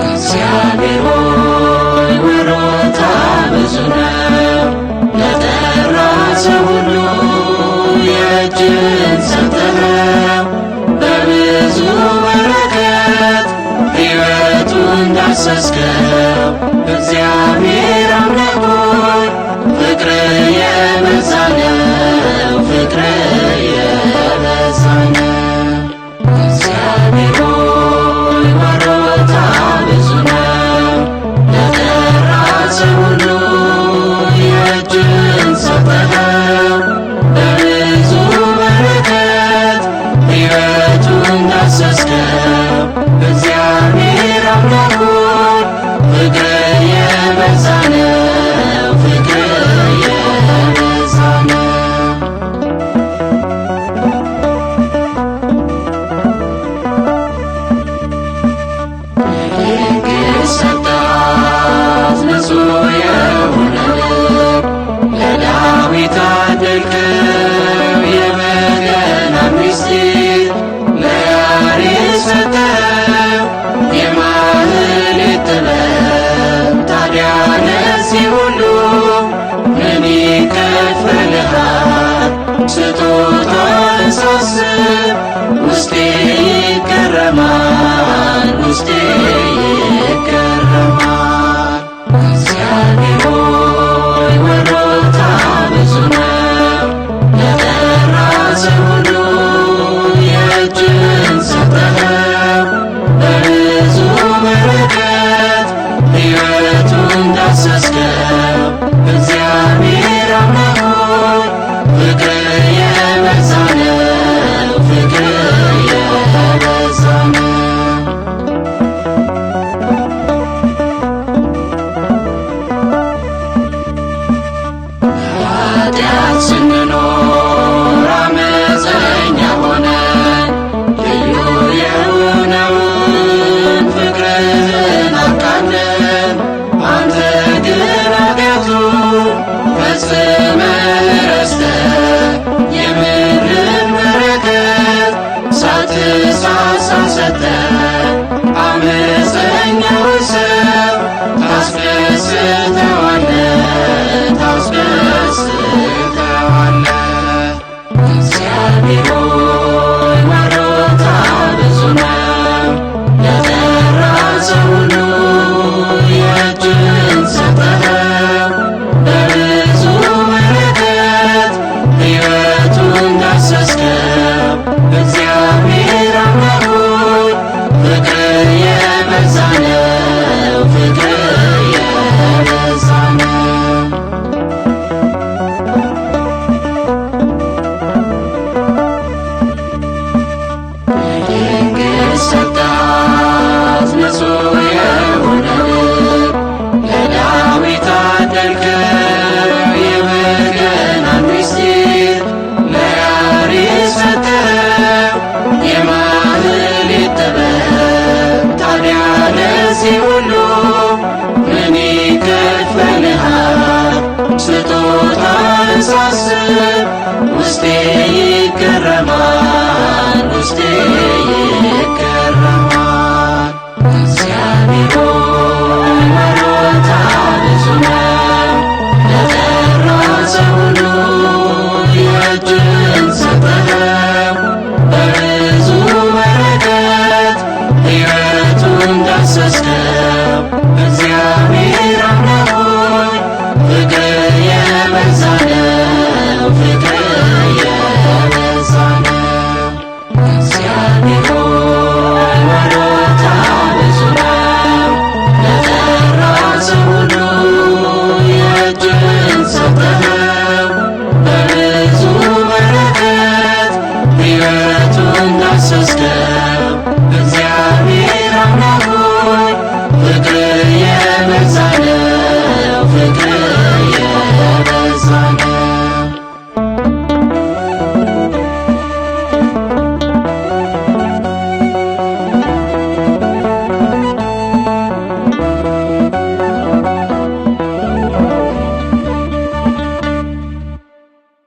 እግዚአብሔር ሆይ ወሮታ ብዙ ነው፣ ለጠራ ሰው ሁሉ የእጅን ሰጠኸው። በብዙ በረከት ሕይወቱን ዳሰስከው። እግዚአብሔር አምላክ ሆይ ፍቅር የበዛ ነው፣ ፍቅር የበዛ ነው። እግዚአብሔር ሆይ ወሮታ ብዙ ነው፣ ለጠራ ሰው ሁሉ የእጅን ሰጠኸው። በብዙ በረከት ሕይወቱን ዳሰስከው። እግዚአብሔር አምላክ ሆይ ፍቅር የበዛ ነው፣ ፍቅር የበዛ ነው። ድንግል ሰጣት ንጹሕ የሆነ ልብ፣ ለዳዊት አደልከው የበገናን ምስጢር። ለያሬድ ሰጠኸው የማህሌት ጥበብ። ታዲያ ለዚህ ሁሉ ምን ይከፈልሃል? ስጦታን ሳስብ ውስጤ ይገረማል፣ ውስጤ ይገረማል። እግዚአብሔር ሆይ ወሮታ ብዙ ነው፣ ለጠራ ሰው ሁሉ የእጅን ሰጠኸው። በብዙ በረከት ሕይወቱን ዳሰስከው። እግዚአብሔር አምላክ ሆይ ፍቅር የበዛ ነው፣ ፍቅር የበዛ ነው። ኃጢአት ስንኖር አመፀኛ ሆነን ልዩ የሆነውን ፍቅርህን አቃለን። አንተ ግን ኃጢአቱን ፈጽመህ ረስተህ የምድርን በረከት ሳትሳሳ ሰጠህ። አመፀኛውን ሰው ታስደስተዋለህ፣ ታስደስተዋለህ። እግዚአብሔር ሆይ ወሮታ ብዙ ነው፣ ለጠራ ሰው ሁሉ የእጅን ሰጠኸው። በብዙ በረከት ሕይወቱን ዳሰስከው። እግዚአብሔር አምላክ ሆይ ፍቅር የበዛ ነው፣ ፍቅር የበዛ ነው። ድንግል ሰጣት ንጹሕ የሆነ ልብ፣ ለዳዊት አደልከው የበገናን ምስጢር። ለያሬድ ሰጠኸው የማህሌት ጥበብ። ታዲያ ለዚህ ሁሉ ምን ይከፈልሃል? ስጦታን ሳስብ ውስጤ ይገረማል፣ ውስጤ ይገረማል። እግዚአብሔር ሆይ ወሮታ ብዙ ነው፣ ለጠራ ሰው ሁሉ የእጅን ሰጠኸው። በብዙ በረከት ሕይወቱን ዳሰስከው።